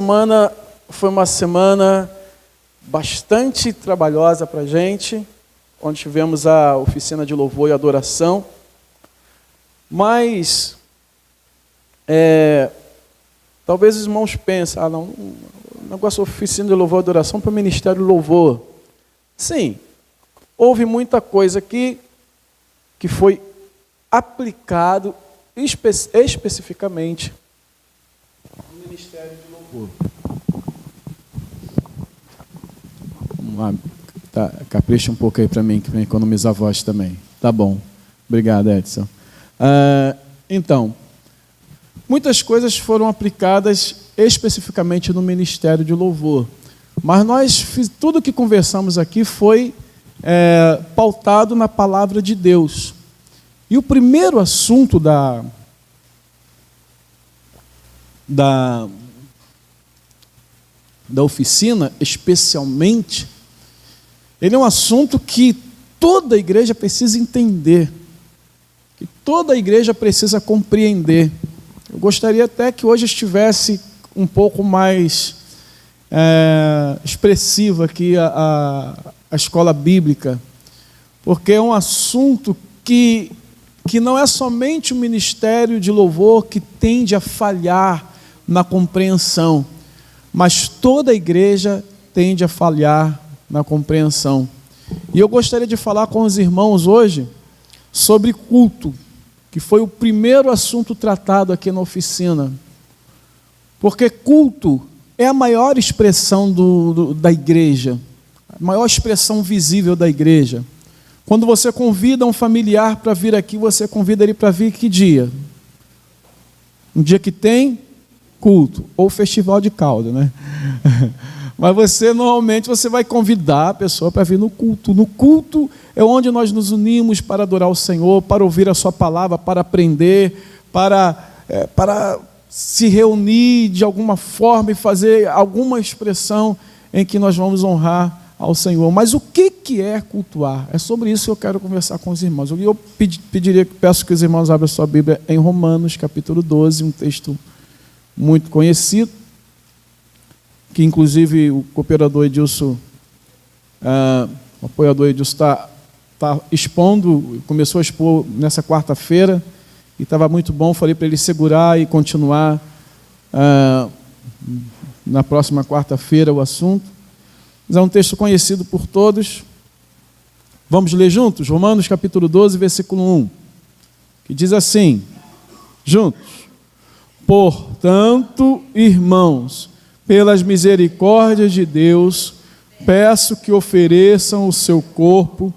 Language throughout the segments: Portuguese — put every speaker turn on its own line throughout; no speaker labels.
semana foi uma semana bastante trabalhosa para a gente, onde tivemos a oficina de louvor e adoração. Mas, talvez os irmãos pensem, não, o negócio de oficina de louvor e adoração para o Ministério do Louvor. Sim, houve muita coisa aqui que foi aplicado especificamente no Ministério de Louvor. Capricha um pouco aí para mim, que vai economizar a voz também. Tá bom. Obrigado, Edson. Então, muitas coisas foram aplicadas especificamente no Ministério de Louvor. Mas tudo que conversamos aqui foi pautado na palavra de Deus. E o primeiro assunto da oficina, especialmente, ele é um assunto que toda a igreja precisa entender, que toda a igreja precisa compreender. Eu gostaria até que hoje estivesse um pouco mais expressiva aqui a escola bíblica, porque é um assunto que não é somente o ministério de louvor que tende a falhar na compreensão, mas toda a igreja tende a falhar na compreensão. E eu gostaria de falar com os irmãos hoje sobre culto, que foi o primeiro assunto tratado aqui na oficina. Porque culto é a maior expressão da igreja, a maior expressão visível da igreja. Quando você convida um familiar para vir aqui, você convida ele para vir que dia? Um dia que tem culto, ou festival de caldo, né? Mas normalmente você vai convidar a pessoa para vir no culto. No culto é onde nós nos unimos para adorar o Senhor, para ouvir a sua palavra, para aprender, para se reunir de alguma forma e fazer alguma expressão em que nós vamos honrar ao Senhor. Mas o que é cultuar? É sobre isso que eu quero conversar com os irmãos. Eu peço que os irmãos abram a sua Bíblia em Romanos, capítulo 12, um texto muito conhecido, que inclusive o cooperador Edilson, o apoiador Edilson está expondo, começou a expor nessa quarta-feira, e estava muito bom, falei para ele segurar e continuar na próxima quarta-feira o assunto. Mas é um texto conhecido por todos. Vamos ler juntos? Romanos capítulo 12, versículo 1, que diz assim, juntos: portanto, irmãos, pelas misericórdias de Deus, peço que ofereçam o seu corpo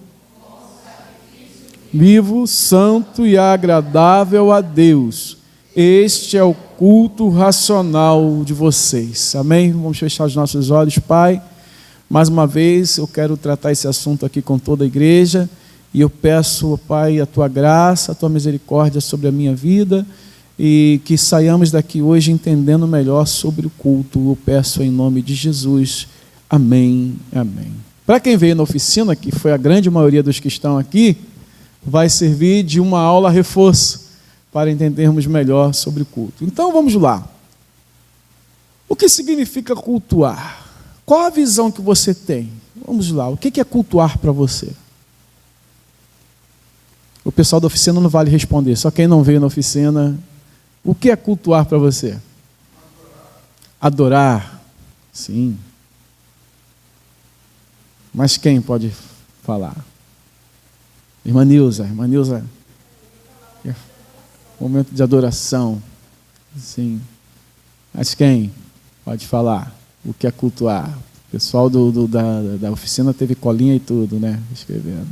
vivo, santo e agradável a Deus. Este é o culto racional de vocês. Amém? Vamos fechar os nossos olhos, Pai. Mais uma vez, eu quero tratar esse assunto aqui com toda a igreja, e eu peço, Pai, a Tua graça, a Tua misericórdia sobre a minha vida, e que saiamos daqui hoje entendendo melhor sobre o culto. Eu peço em nome de Jesus. Amém, amém. Para quem veio na oficina, que foi a grande maioria dos que estão aqui, vai servir de uma aula reforço para entendermos melhor sobre o culto. Então vamos lá. O que significa cultuar? Qual a visão que você tem? Vamos lá, o que é cultuar para você? O pessoal da oficina não vale responder, só quem não veio na oficina. O que é cultuar para você? Adorar. Sim. Mas quem pode falar? Irmã Nilza, momento de adoração. Sim. Mas quem pode falar? O que é cultuar? O pessoal da oficina teve colinha e tudo, né? Escrevendo.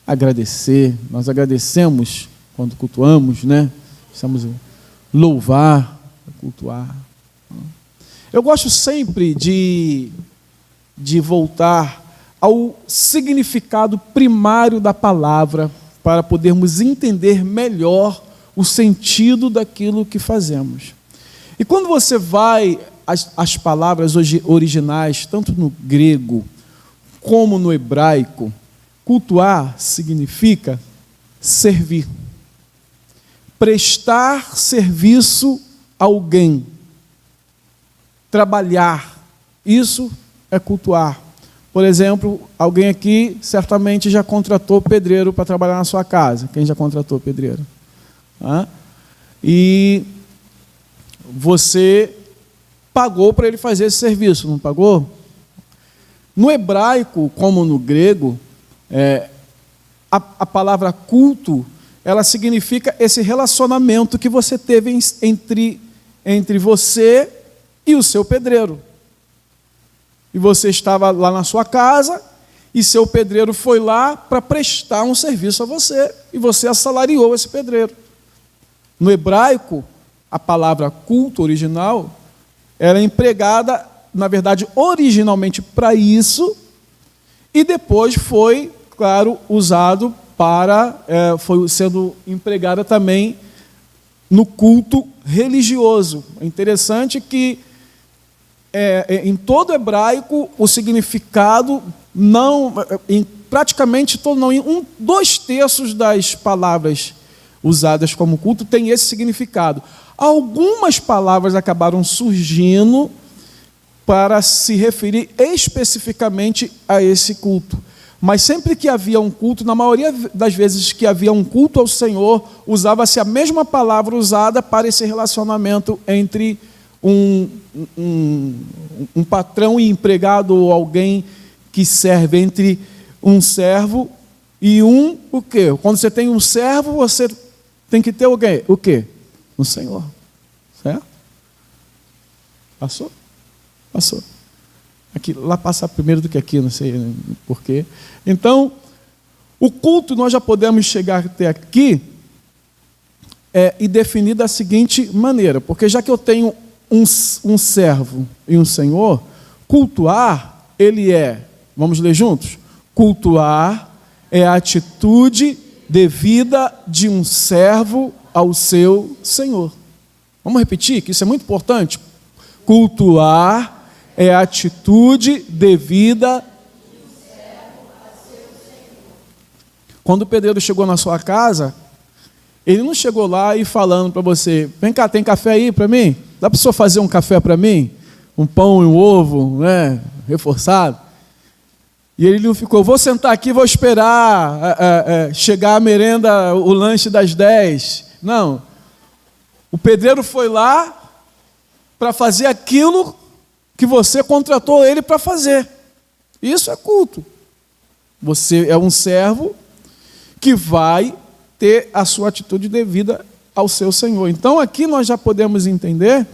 Agradecer. Nós agradecemos quando cultuamos, né? Precisamos louvar, cultuar. Eu gosto sempre de voltar ao significado primário da palavra para podermos entender melhor o sentido daquilo que fazemos. E quando você vai às palavras originais, tanto no grego como no hebraico, cultuar significa servir. Prestar serviço a alguém. trabalhar. Isso é cultuar. Por exemplo, alguém aqui certamente já contratou pedreiro para trabalhar na sua casa. Quem já contratou pedreiro? E você pagou para ele fazer esse serviço, não pagou? No hebraico, como no grego, a palavra culto, ela significa esse relacionamento que você teve entre você e o seu pedreiro. E você estava lá na sua casa e seu pedreiro foi lá para prestar um serviço a você e você assalariou esse pedreiro. No hebraico, a palavra culto original era empregada, na verdade, originalmente para isso e depois foi, claro, usado foi sendo empregada também no culto religioso. É interessante que em todo hebraico o significado praticamente todo não, em 2/3 das palavras usadas como culto tem esse significado. Algumas palavras acabaram surgindo para se referir especificamente a esse culto. Mas sempre que havia um culto, na maioria das vezes que havia um culto ao Senhor, usava-se a mesma palavra usada para esse relacionamento entre um patrão e empregado, ou alguém que serve, entre um servo e o quê? Quando você tem um servo, você tem que ter o quê? O Senhor. Certo? Passou? Passou. Aqui, lá passa primeiro do que aqui, não sei porquê. Então, o culto, nós já podemos chegar até aqui e definir da seguinte maneira, porque já que eu tenho um servo e um senhor, cultuar, ele vamos ler juntos? Cultuar é a atitude devida de um servo ao seu senhor. Vamos repetir, que isso é muito importante? Cultuar é a atitude devida. Quando o pedreiro chegou na sua casa, ele não chegou lá e falando para você: vem cá, tem café aí para mim? Dá para o senhor fazer um café para mim? Um pão e um ovo, né, reforçado? E ele não ficou: vou sentar aqui, vou esperar chegar a merenda, o lanche das 10. Não. O pedreiro foi lá para fazer aquilo que você contratou ele para fazer. Isso é culto. Você é um servo que vai ter a sua atitude devida ao seu Senhor. Então aqui nós já podemos entender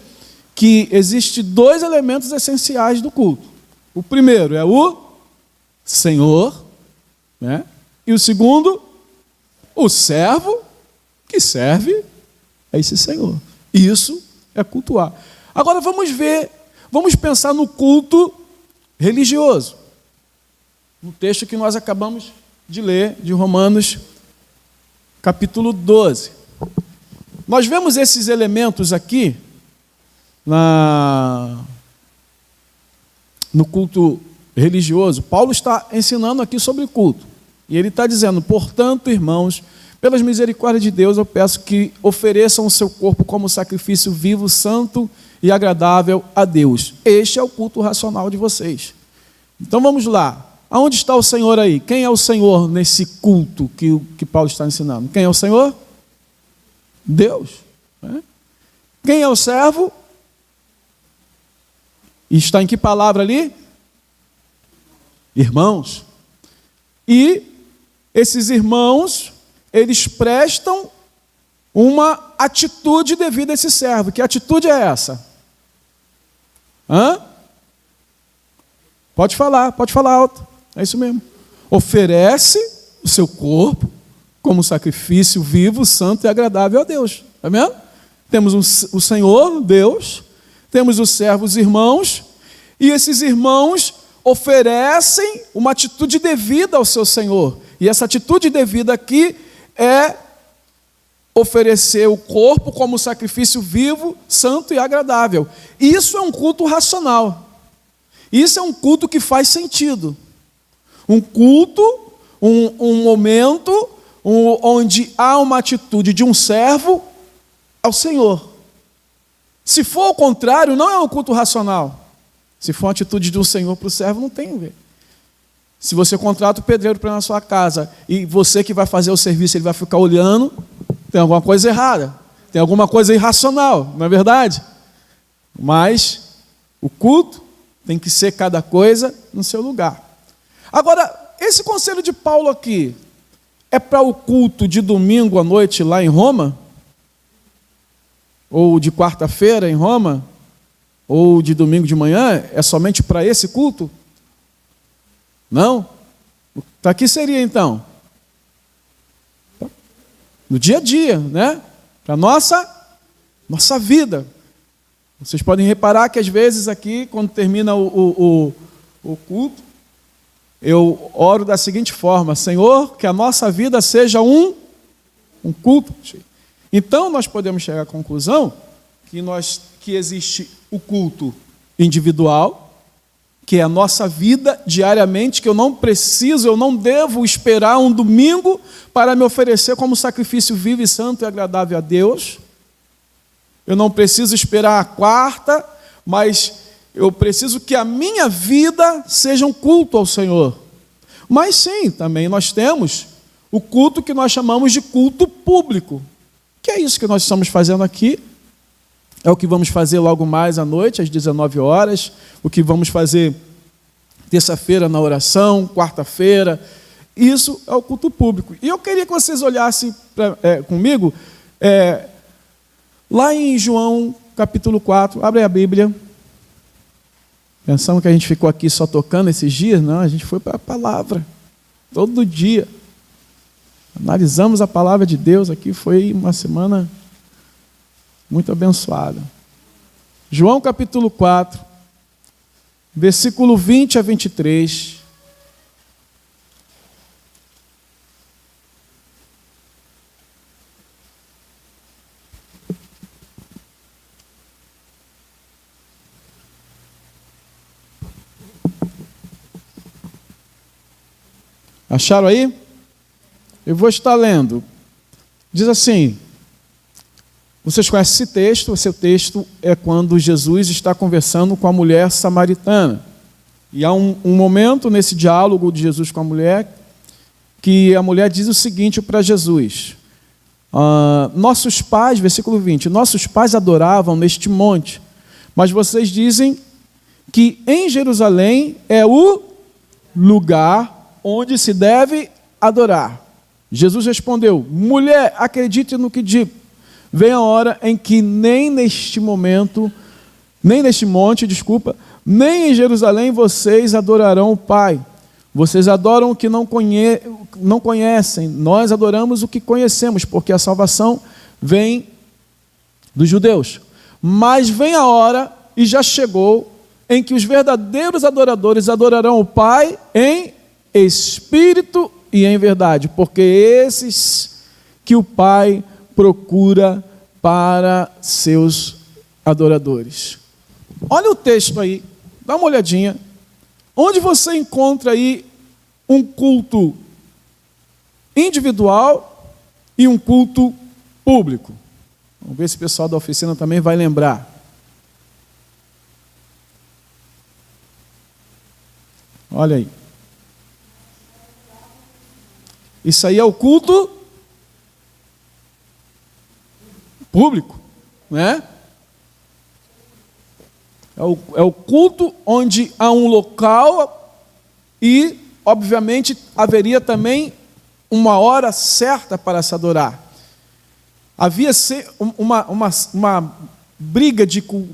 que existem 2 elementos essenciais do culto. O primeiro é o Senhor, né? E o segundo, o servo que serve a esse Senhor. Isso é cultuar. Agora vamos pensar no culto religioso. No texto que nós acabamos de ler, de Romanos, capítulo 12. Nós vemos esses elementos aqui no culto religioso. Paulo está ensinando aqui sobre culto. E ele está dizendo: portanto, irmãos, pelas misericórdias de Deus, eu peço que ofereçam o seu corpo como sacrifício vivo, santo e agradável a Deus. Este é o culto racional de vocês. Então vamos lá. Aonde está o Senhor aí? Quem é o Senhor nesse culto que Paulo está ensinando? Quem é o Senhor? Deus. Né? Quem é o servo? E está em que palavra ali? Irmãos. E esses irmãos, eles prestam uma atitude devida a esse servo. Que atitude é essa? Pode falar alto. É isso mesmo. Oferece o seu corpo como sacrifício vivo, santo e agradável a Deus. Está vendo? Temos o Senhor, Deus, temos os servos, os irmãos, e esses irmãos oferecem uma atitude devida ao seu Senhor. E essa atitude devida aqui é oferecer o corpo como sacrifício vivo, santo e agradável. Isso é um culto racional. Isso é um culto que faz sentido. Um culto, um momento onde há uma atitude de um servo ao Senhor. Se for o contrário, não é um culto racional. Se for uma atitude de um senhor para o servo, não tem a ver. Se você contrata o pedreiro para ir na sua casa e você que vai fazer o serviço, ele vai ficar olhando, tem alguma coisa errada. Tem alguma coisa irracional, não é verdade? Mas o culto tem que ser cada coisa no seu lugar. Agora, esse conselho de Paulo aqui é para o culto de domingo à noite lá em Roma? Ou de quarta-feira em Roma? Ou de domingo de manhã? É somente para esse culto? Não? Para que seria então? No dia a dia, né? Para a nossa vida. Vocês podem reparar que às vezes aqui, quando termina o culto, eu oro da seguinte forma: Senhor, que a nossa vida seja um culto. Então nós podemos chegar à conclusão que existe o culto individual, que é a nossa vida diariamente, que eu não devo esperar um domingo para me oferecer como sacrifício vivo e santo e agradável a Deus. Eu não preciso esperar a quarta, mas eu preciso que a minha vida seja um culto ao Senhor. Mas sim, também nós temos o culto que nós chamamos de culto público, que é isso que nós estamos fazendo aqui. É o que vamos fazer logo mais à noite, às 19 horas, o que vamos fazer terça-feira na oração, quarta-feira. Isso é o culto público. E eu queria que vocês olhassem comigo, lá em João, capítulo 4, abre a Bíblia. Pensamos que a gente ficou aqui só tocando esses dias? Não, a gente foi para a palavra, todo dia. Analisamos a palavra de Deus aqui, foi uma semana muito abençoada. João capítulo 4, versículo 20 a 23. Acharam aí? Eu vou estar lendo. Diz assim: vocês conhecem esse texto? Esse texto é quando Jesus está conversando com a mulher samaritana. E há um momento nesse diálogo de Jesus com a mulher, que a mulher diz o seguinte para Jesus: nossos pais, versículo 20, nossos pais adoravam neste monte, mas vocês dizem que em Jerusalém é o lugar onde se deve adorar. Jesus respondeu: mulher, acredite no que digo. Vem a hora em que nem neste monte, nem em Jerusalém vocês adorarão o Pai. Vocês adoram o que não conhecem. Nós adoramos o que conhecemos, porque a salvação vem dos judeus. Mas vem a hora, e já chegou, em que os verdadeiros adoradores adorarão o Pai em espírito e em verdade, porque esses que o Pai procura para seus adoradores. Olha o texto aí, dá uma olhadinha. Onde você encontra aí um culto individual e um culto público? Vamos ver se o pessoal da oficina também vai lembrar. Olha aí. Isso aí é o culto público, né? É o culto onde há um local e, obviamente, haveria também uma hora certa para se adorar. Havia uma briga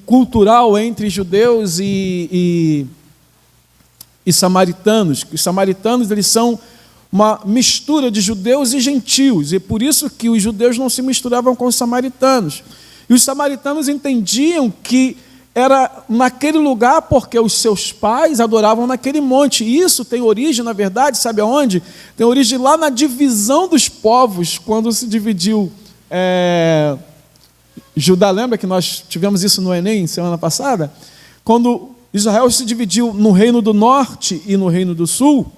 cultural entre judeus e samaritanos. Os samaritanos, eles são uma mistura de judeus e gentios, e por isso que os judeus não se misturavam com os samaritanos. E os samaritanos entendiam que era naquele lugar porque os seus pais adoravam naquele monte. E isso tem origem, na verdade, sabe aonde? Tem origem lá na divisão dos povos, quando se dividiu Judá. Lembra que nós tivemos isso no Enem semana passada? Quando Israel se dividiu no reino do norte e no reino do sul,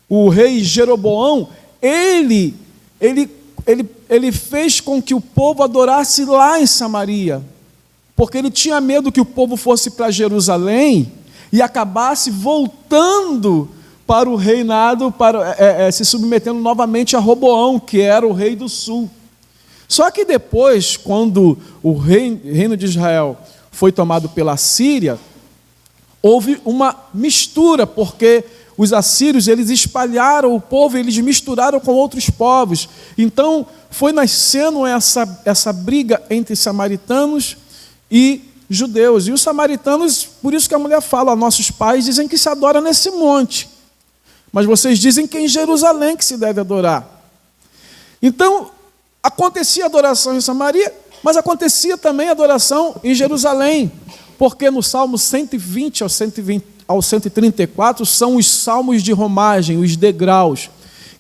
o rei Jeroboão, ele fez com que o povo adorasse lá em Samaria. porque ele tinha medo que o povo fosse para Jerusalém e acabasse voltando para o reinado, se submetendo novamente a Roboão, que era o rei do sul. Só que depois, quando o reino de Israel foi tomado pela Síria, houve uma mistura, porque os assírios, eles espalharam o povo, eles misturaram com outros povos. Então, foi nascendo essa briga entre samaritanos e judeus. E os samaritanos, por isso que a mulher fala, nossos pais dizem que se adora nesse monte, mas vocês dizem que é em Jerusalém que se deve adorar. Então, acontecia adoração em Samaria, mas acontecia também adoração em Jerusalém, porque no Salmo 120 ao 134 são os salmos de romagem, os degraus,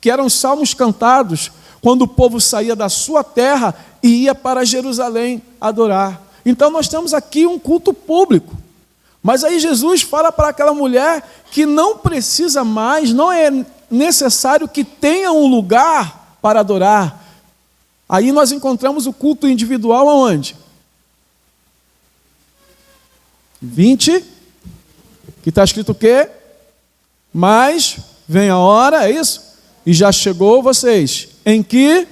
que eram os salmos cantados quando o povo saía da sua terra e ia para Jerusalém adorar. Então nós temos aqui um culto público. Mas aí Jesus fala para aquela mulher que não precisa mais, não é necessário que tenha um lugar para adorar. Aí nós encontramos o culto individual aonde? 20, que está escrito o quê? Mas vem a hora, é isso? E já chegou vocês, em que?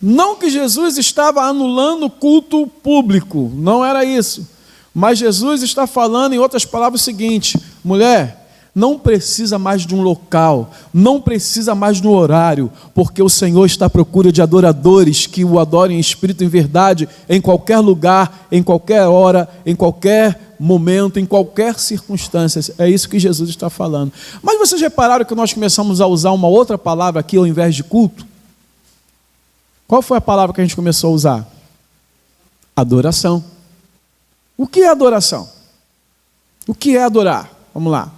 Não que Jesus estava anulando o culto público, não era isso. Mas Jesus está falando, em outras palavras, o seguinte: mulher, não precisa mais de um local, não precisa mais de um horário, porque o Senhor está à procura de adoradores que o adorem em espírito e em verdade, em qualquer lugar, em qualquer hora, em qualquer momento, em qualquer circunstância. É isso que Jesus está falando. Mas vocês repararam que nós começamos a usar uma outra palavra aqui ao invés de culto? Qual foi a palavra que a gente começou a usar? Adoração. O que é adoração? O que é adorar? Vamos lá.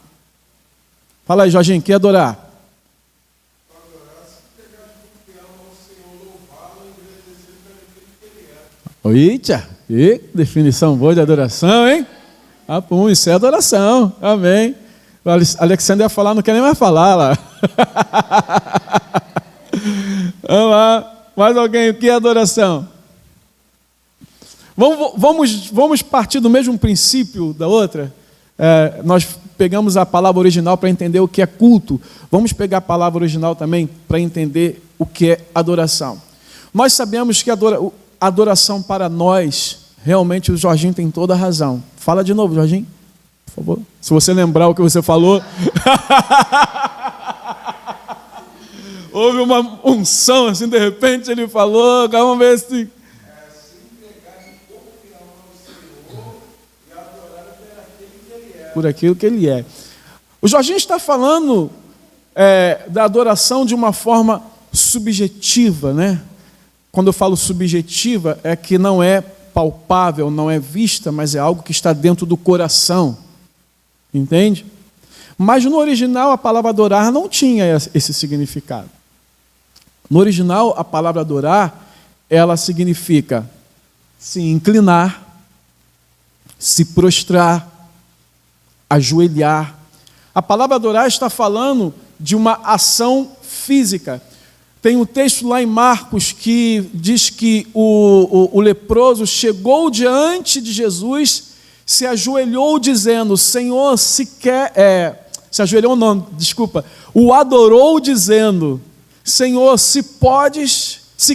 Fala aí, Jorginho, o que é adorar? Adorar significa confiar ao Senhor, louvá-lo e agradecer pelo que ele é. Eita, que definição boa de adoração, hein? Ah, pum, isso é adoração, amém. O Alexandre ia falar, não quer nem mais falar lá. Vamos lá. Mais alguém, o que é adoração? Vamos partir do mesmo princípio da outra? Nós pegamos a palavra original para entender o que é culto. Vamos pegar a palavra original também para entender o que é adoração. Nós sabemos que adoração para nós, realmente o Jorginho tem toda a razão. Fala de novo, Jorginho, por favor. Se você lembrar o que você falou... Houve uma unção, assim, de repente ele falou, vamos ver se... se entregar de confiança ao Senhor e adorar por aquilo que Ele é. O Jorginho está falando da adoração de uma forma subjetiva, né? Quando eu falo subjetiva, é que não é palpável, não é vista, mas é algo que está dentro do coração. Entende? Mas no original a palavra adorar não tinha esse significado. No original, a palavra adorar, ela significa se inclinar, se prostrar, ajoelhar. A palavra adorar está falando de uma ação física. Tem um texto lá em Marcos que diz que o leproso chegou diante de Jesus, se ajoelhou dizendo, Senhor, se ajoelhou não, desculpa, o adorou dizendo, Senhor, se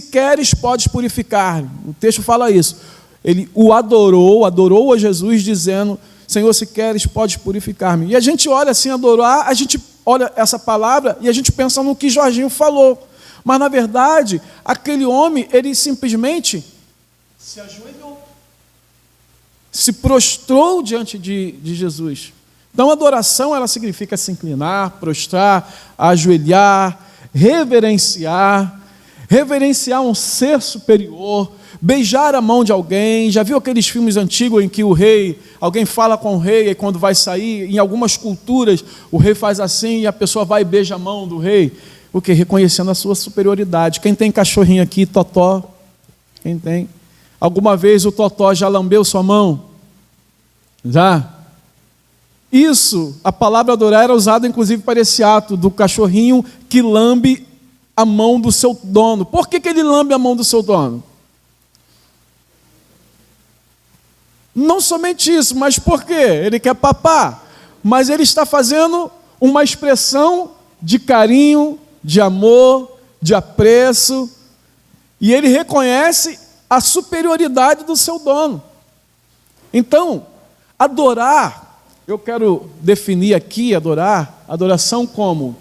queres, podes purificar-me. O texto fala isso. Ele o adorou a Jesus dizendo, Senhor, se queres, podes purificar-me. E a gente olha assim, adorar, a gente olha essa palavra e a gente pensa no que Jorginho falou. Mas, na verdade, aquele homem, ele simplesmente se ajoelhou. Se prostrou diante de Jesus. Então, adoração, ela significa se inclinar, prostrar, ajoelhar, reverenciar um ser superior, beijar a mão de alguém. Já viu aqueles filmes antigos em que alguém fala com o rei e quando vai sair, em algumas culturas, o rei faz assim e a pessoa vai e beija a mão do rei, o que? Reconhecendo a sua superioridade. Quem tem cachorrinho aqui, Totó? Quem tem? Alguma vez o Totó já lambeu sua mão? Já? Isso, a palavra adorar era usada inclusive para esse ato do cachorrinho que lambe a mão do seu dono. Por que ele lambe a mão do seu dono? Não somente isso, mas por quê? Ele quer papar, mas ele está fazendo uma expressão de carinho, de amor, de apreço, e ele reconhece a superioridade do seu dono. Então, adorar, eu quero definir aqui adoração como...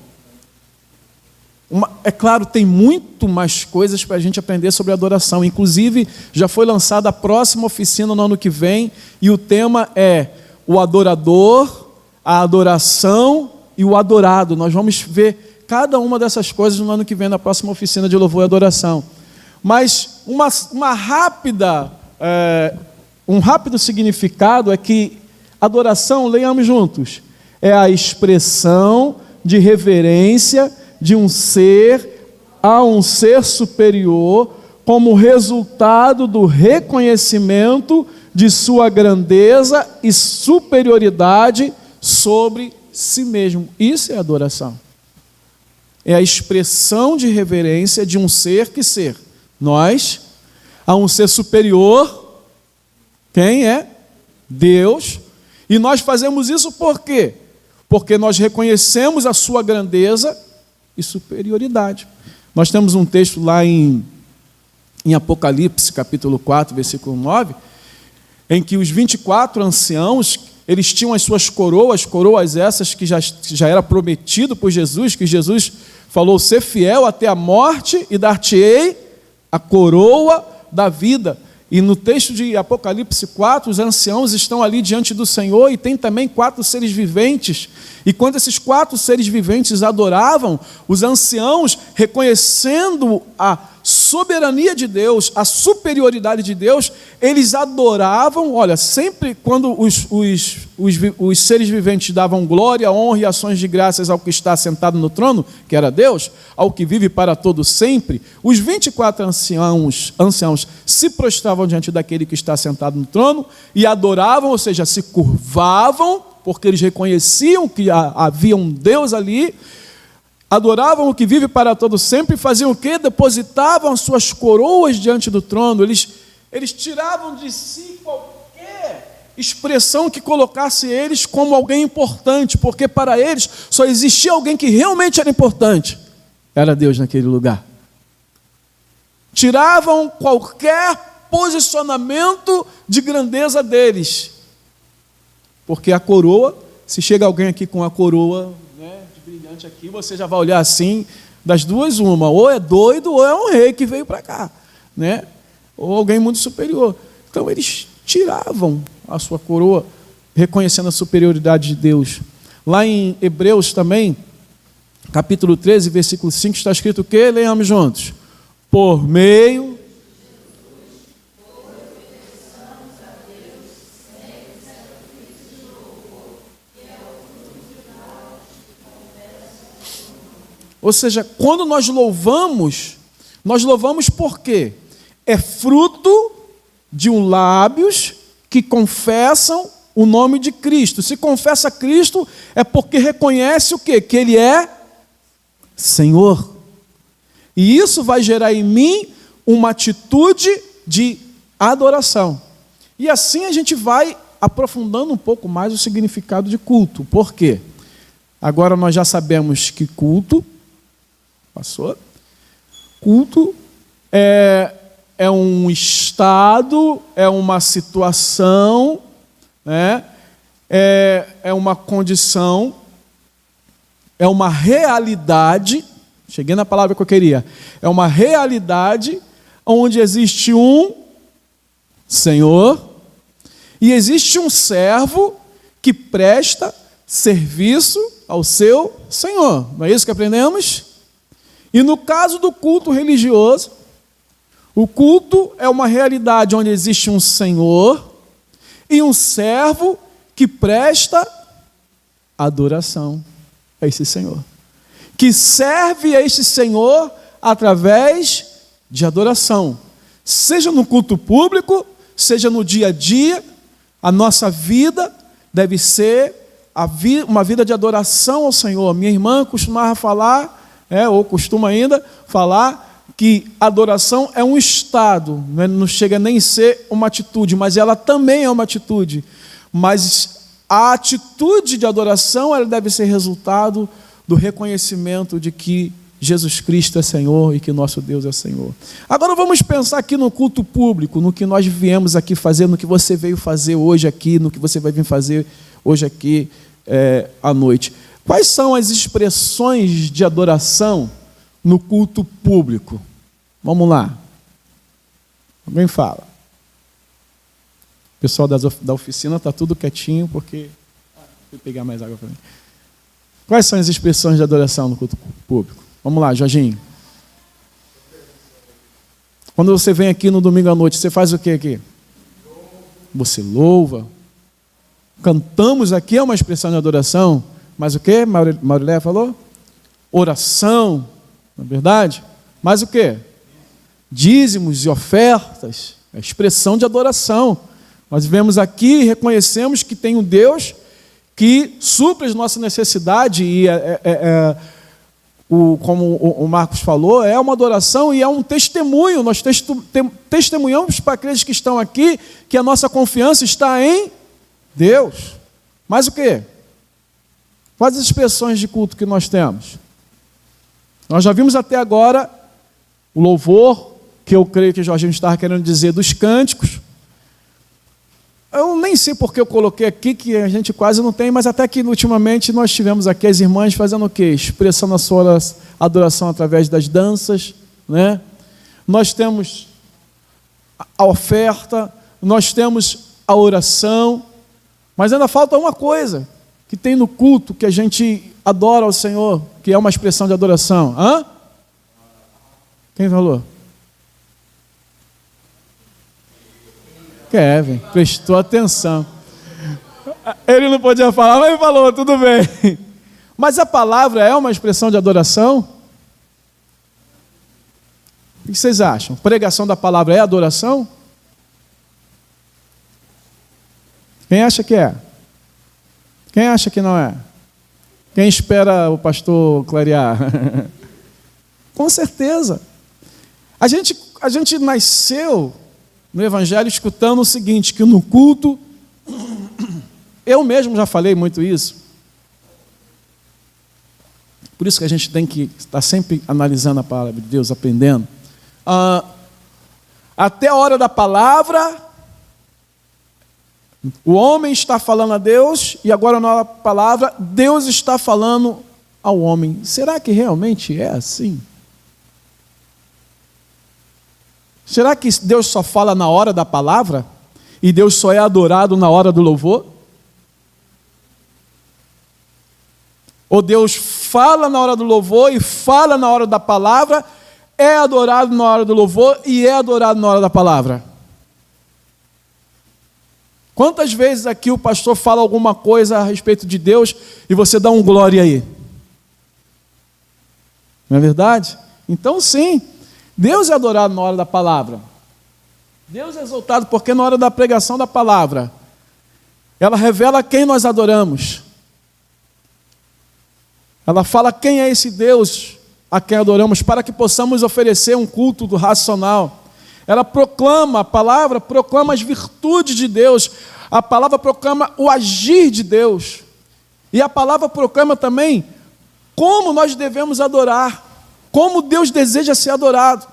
é claro, tem muito mais coisas para a gente aprender sobre adoração. Inclusive, já foi lançada a próxima oficina no ano que vem, e o tema é o adorador, a adoração e o adorado. Nós vamos ver cada uma dessas coisas no ano que vem, na próxima oficina de louvor e adoração. Mas um rápido significado é que adoração, leiamos juntos, é a expressão de reverência de um ser a um ser superior, como resultado do reconhecimento de sua grandeza e superioridade sobre si mesmo. Isso é adoração. É a expressão de reverência de um ser, que ser? Nós, a um ser superior. Quem é? Deus. E nós fazemos isso por quê? Porque nós reconhecemos a sua grandeza e superioridade. Nós temos um texto lá em Apocalipse, capítulo 4, versículo 9, em que os 24 anciãos, eles tinham as suas coroas essas que já era prometido por Jesus, que Jesus falou: ser fiel até a morte e dar-te-ei a coroa da vida. E no texto de Apocalipse 4, os anciãos estão ali diante do Senhor, e tem também 4 seres viventes. E quando esses 4 seres viventes adoravam, os anciãos, reconhecendo a soberania de Deus, a superioridade de Deus, eles adoravam. Olha, sempre quando os seres viventes davam glória, honra e ações de graças ao que está sentado no trono, que era Deus, ao que vive para todo sempre, os 24 anciãos se prostravam diante daquele que está sentado no trono e adoravam, ou seja, se curvavam, porque eles reconheciam que havia um Deus ali. Adoravam o que vive para todo sempre, e faziam o quê? Depositavam as suas coroas diante do trono. Eles tiravam de si qualquer expressão que colocasse eles como alguém importante, porque para eles só existia alguém que realmente era importante. Era Deus naquele lugar. Tiravam qualquer posicionamento de grandeza deles, porque a coroa, se chega alguém aqui com a coroa brilhante aqui, você já vai olhar assim, das duas uma, ou é doido ou é um rei que veio para cá, né? Ou alguém muito superior. Então eles tiravam a sua coroa, reconhecendo a superioridade de Deus. Lá em Hebreus também, capítulo 13, versículo 5, está escrito o quê? Leiamos juntos. Por meio... Ou seja, quando nós louvamos por quê? É fruto de lábios que confessam o nome de Cristo. Se confessa Cristo, é porque reconhece o quê? Que Ele é Senhor. E isso vai gerar em mim uma atitude de adoração. E assim a gente vai aprofundando um pouco mais o significado de culto. Por quê? Agora nós já sabemos que culto... Passou? Culto é um estado, é uma situação, né? É uma condição, é uma realidade. Cheguei na palavra que eu queria. É uma realidade onde existe um Senhor e existe um servo que presta serviço ao seu Senhor. Não é isso que aprendemos? E no caso do culto religioso, o culto é uma realidade onde existe um Senhor e um servo que presta adoração a esse Senhor, que serve a esse Senhor através de adoração, seja no culto público, seja no dia a dia. A nossa vida deve ser uma vida de adoração ao Senhor. Minha irmã costumava falar ou costuma ainda falar que adoração é um estado, não chega nem a ser uma atitude, mas ela também é uma atitude. Mas a atitude de adoração, ela deve ser resultado do reconhecimento de que Jesus Cristo é Senhor e que nosso Deus é Senhor. Agora vamos pensar aqui no culto público, no que nós viemos aqui fazer, no que você veio fazer hoje aqui, no que você vai vir fazer hoje aqui à noite. Quais são as expressões de adoração no culto público? Vamos lá. Alguém fala. O pessoal da oficina está tudo quietinho, porque... Vou pegar mais água para mim. Quais são as expressões de adoração no culto público? Vamos lá, Jorginho. Quando você vem aqui no domingo à noite, você faz o que aqui? Você louva. Cantamos aqui, é uma expressão de adoração. Mas o que? Maurilé falou? Oração, não é verdade? Mas o que? Dízimos e ofertas. É expressão de adoração. Nós vivemos aqui e reconhecemos que tem um Deus que supre as nossas necessidades e como o Marcos falou, é uma adoração e é um testemunho. Nós testemunhamos para aqueles que estão aqui que a nossa confiança está em Deus. Mas o quê? Quais as expressões de culto que nós temos? Nós já vimos até agora o louvor, que eu creio que o Jorginho estava querendo dizer, dos cânticos. Eu nem sei porque eu coloquei aqui, que a gente quase não tem, mas até que ultimamente nós tivemos aqui as irmãs fazendo o quê? Expressando a sua adoração através das danças, né? Nós temos a oferta, nós temos a oração, mas ainda falta uma coisa que tem no culto que a gente adora ao Senhor, que é uma expressão de adoração. Hã? Quem falou? Kevin, prestou atenção. Ele não podia falar, mas falou, tudo bem. Mas a palavra é uma expressão de adoração? O que vocês acham? Pregação da palavra é adoração? Quem acha que é? Quem acha que não é? Quem espera o pastor clarear? Com certeza. A gente nasceu no Evangelho escutando o seguinte, que no culto, eu mesmo já falei muito isso, por isso que a gente tem que estar sempre analisando a palavra de Deus, aprendendo. Até a hora da palavra, o homem está falando a Deus, e agora na hora da palavra, Deus está falando ao homem. Será que realmente é assim? Será que Deus só fala na hora da palavra? E Deus só é adorado na hora do louvor? Ou Deus fala na hora do louvor e fala na hora da palavra, é adorado na hora do louvor e é adorado na hora da palavra? Quantas vezes aqui o pastor fala alguma coisa a respeito de Deus e você dá um glória aí? Não é verdade? Então sim, Deus é adorado na hora da palavra. Deus é exaltado porque na hora da pregação da palavra, ela revela quem nós adoramos. Ela fala quem é esse Deus a quem adoramos, para que possamos oferecer um culto do racional. Ela proclama, a palavra proclama as virtudes de Deus, a palavra proclama o agir de Deus, e a palavra proclama também como nós devemos adorar, como Deus deseja ser adorado.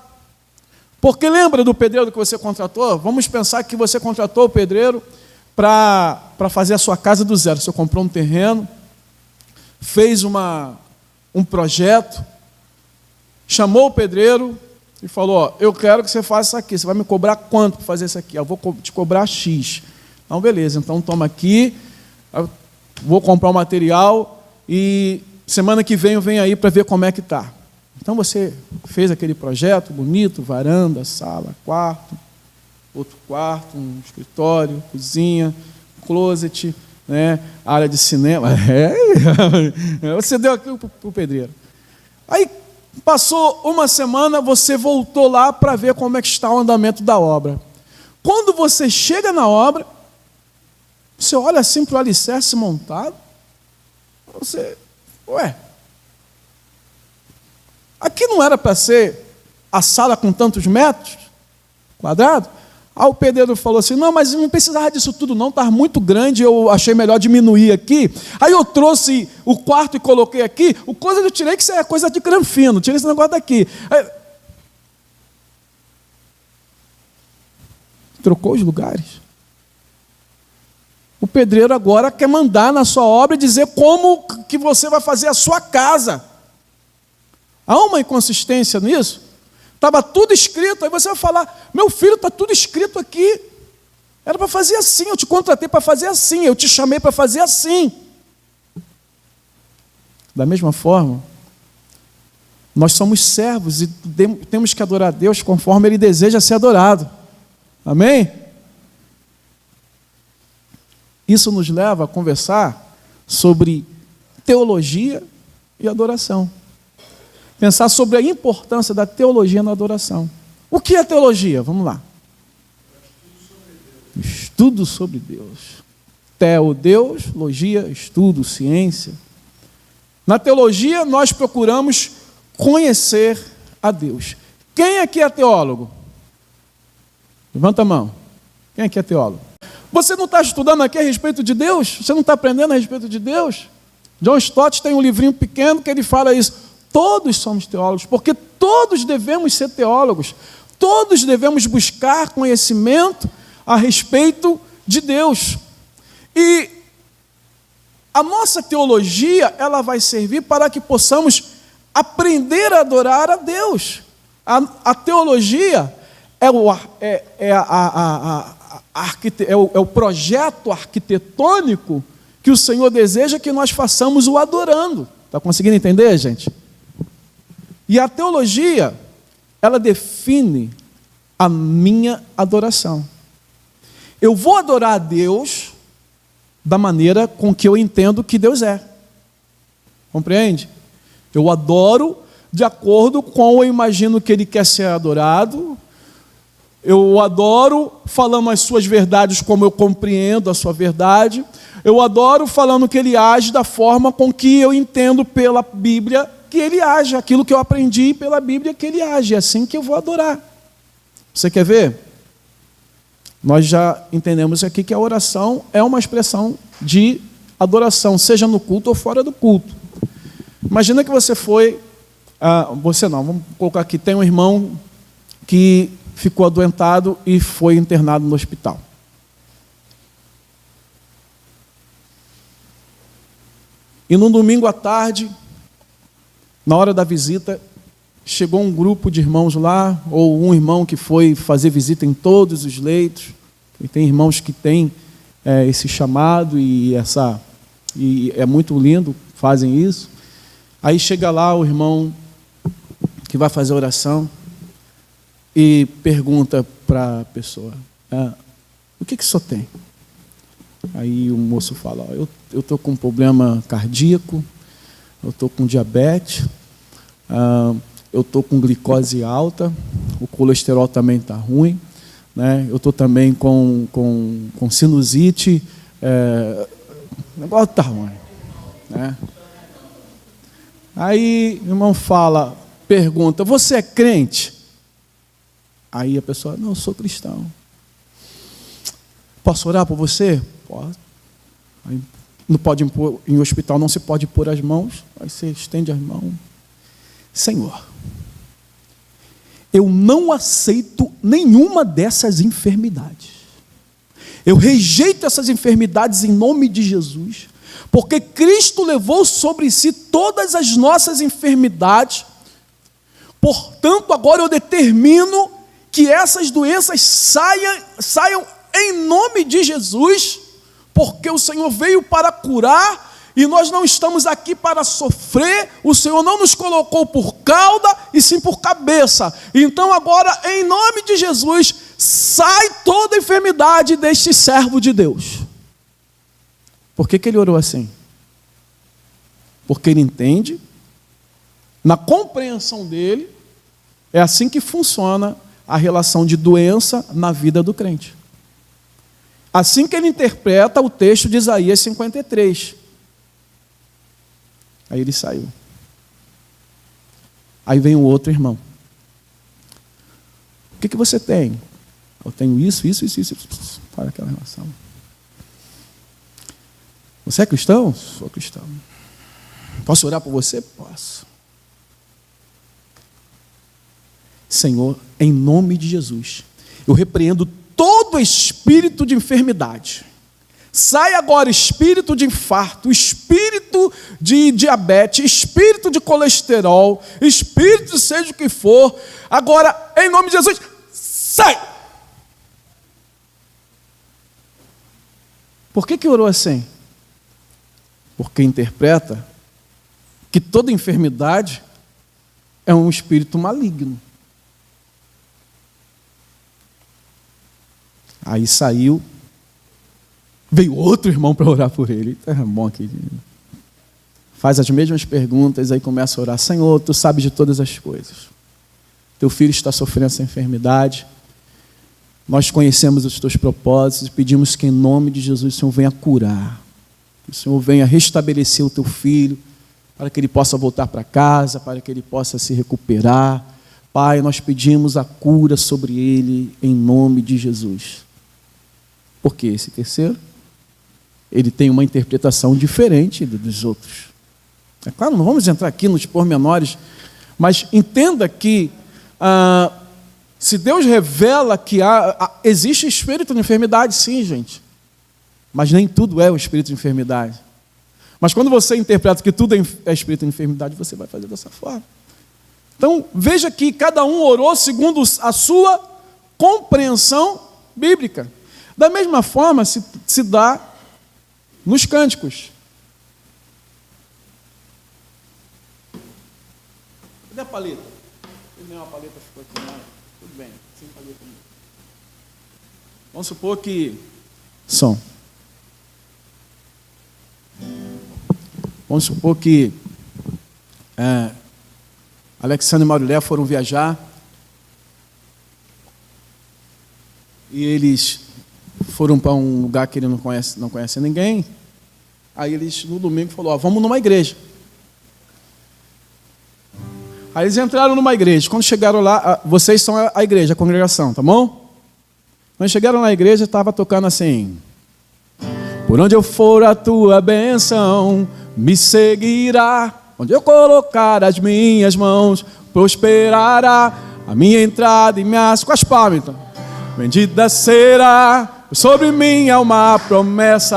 Porque lembra do pedreiro que você contratou? Vamos pensar que você contratou o pedreiro para fazer a sua casa do zero. Você comprou um terreno, fez um projeto, chamou o pedreiro e falou, eu quero que você faça isso aqui. Você vai me cobrar quanto para fazer isso aqui? Eu vou te cobrar X. Então, beleza. Então, toma aqui, vou comprar o material e semana que vem eu venho aí para ver como é que está. Então, você fez aquele projeto bonito, varanda, sala, quarto, outro quarto, um escritório, cozinha, closet, né, área de cinema. Você deu aquilo para o pedreiro. Aí, passou uma semana, você voltou lá para ver como é que está o andamento da obra. Quando você chega na obra, você olha assim para o alicerce montado, você, Aqui não era para ser a sala com tantos metros quadrados? Aí o pedreiro falou assim, não, mas não precisava disso tudo não, estava muito grande, eu achei melhor diminuir aqui. Aí eu trouxe o quarto e coloquei aqui, o coisa que eu tirei que isso é coisa de granfino, tirei esse negócio daqui. Aí, trocou os lugares. O pedreiro agora quer mandar na sua obra e dizer como que você vai fazer a sua casa. Há uma inconsistência nisso. Estava tudo escrito, aí você vai falar, meu filho, está tudo escrito aqui. Era para fazer assim, eu te contratei para fazer assim, eu te chamei para fazer assim. Da mesma forma, nós somos servos e temos que adorar a Deus conforme Ele deseja ser adorado. Amém? Isso nos leva a conversar sobre teologia e adoração. Pensar sobre a importância da teologia na adoração. O que é teologia? Vamos lá. Estudo sobre Deus. Teo, Deus, logia, estudo, ciência. Na teologia, nós procuramos conhecer a Deus. Quem aqui é teólogo? Levanta a mão. Quem aqui é teólogo? Você não está estudando aqui a respeito de Deus? Você não está aprendendo a respeito de Deus? John Stott tem um livrinho pequeno que ele fala isso. Todos somos teólogos, porque todos devemos ser teólogos. Todos devemos buscar conhecimento a respeito de Deus. E a nossa teologia, ela vai servir para que possamos aprender a adorar a Deus. A teologia é o projeto arquitetônico que o Senhor deseja que nós façamos o adorando. Está conseguindo entender, gente? E a teologia, ela define a minha adoração. Eu vou adorar a Deus da maneira com que eu entendo que Deus é. Compreende? Eu adoro de acordo com eu imagino que Ele quer ser adorado. Eu adoro falando as suas verdades como eu compreendo a sua verdade. Eu adoro falando que Ele age da forma com que eu entendo pela Bíblia que Ele age, aquilo que eu aprendi pela Bíblia que Ele age. É assim que eu vou adorar. Você quer ver? Nós já entendemos aqui que a oração é uma expressão de adoração, seja no culto ou fora do culto. Imagina que você foi... você não, vamos colocar aqui, tem um irmão que ficou adoentado e foi internado no hospital. E num domingo à tarde, na hora da visita, chegou um grupo de irmãos lá, ou um irmão que foi fazer visita em todos os leitos. E tem irmãos que têm esse chamado e é muito lindo, fazem isso. Aí chega lá o irmão que vai fazer a oração e pergunta para a pessoa, o que o senhor tem? Aí o moço fala, eu estou com um problema cardíaco, eu estou com diabetes, eu estou com glicose alta, o colesterol também está ruim, né? Eu estou também com sinusite, o negócio está ruim. Né? Aí o irmão pergunta, você é crente? Aí a pessoa, não, eu sou cristão. Posso orar por você? Pode. Aí, não pode impor, em hospital não se pode pôr as mãos, aí você estende as mãos. Senhor, eu não aceito nenhuma dessas enfermidades. Eu rejeito essas enfermidades em nome de Jesus, porque Cristo levou sobre si todas as nossas enfermidades. Portanto, agora eu determino que essas doenças saiam em nome de Jesus, porque o Senhor veio para curar e nós não estamos aqui para sofrer. O Senhor não nos colocou por cauda e sim por cabeça. Então agora, em nome de Jesus, sai toda enfermidade deste servo de Deus. Por que ele orou assim? Porque ele entende, na compreensão dele, é assim que funciona a relação de doença na vida do crente. Assim que ele interpreta o texto de Isaías 53. Aí ele saiu. Aí vem o outro irmão. O que você tem? Eu tenho isso. Para aquela relação. Você é cristão? Sou cristão. Posso orar por você? Posso. Senhor, em nome de Jesus, eu repreendo todo espírito de enfermidade. Sai agora espírito de infarto, espírito de diabetes, espírito de colesterol, espírito seja o que for. Agora, em nome de Jesus, sai! Por que orou assim? Porque interpreta que toda enfermidade é um espírito maligno. Aí saiu, veio outro irmão para orar por ele. É bom aqui. Faz as mesmas perguntas, aí começa a orar. Senhor, tu sabes de todas as coisas. Teu filho está sofrendo essa enfermidade. Nós conhecemos os teus propósitos e pedimos que em nome de Jesus o Senhor venha curar. Que o Senhor venha restabelecer o teu filho, para que ele possa voltar para casa, para que ele possa se recuperar. Pai, nós pedimos a cura sobre ele em nome de Jesus. Por que esse terceiro? Ele tem uma interpretação diferente dos outros. É claro, não vamos entrar aqui nos pormenores, mas entenda que se Deus revela que existe espírito de enfermidade, sim, gente. Mas nem tudo é o espírito de enfermidade. Mas quando você interpreta que tudo é espírito de enfermidade, você vai fazer dessa forma. Então, veja que cada um orou segundo a sua compreensão bíblica. Da mesma forma se dá nos cânticos. Cadê a paleta? A paleta ficou aqui, não. Tudo bem, sem paleta. Vamos supor que... Som. Vamos supor que Alexandre e Maurilé foram viajar e eles foram para um lugar que ele não conhece ninguém. Aí eles, no domingo, falaram, vamos numa igreja. Aí eles entraram numa igreja. Quando chegaram lá, vocês são a igreja, a congregação, tá bom? Quando chegaram na igreja, estava tocando assim: por onde eu for a tua bênção me seguirá, onde eu colocar as minhas mãos prosperará a minha entrada e minhas... com as palmas, então. Bendita será sobre mim há uma promessa,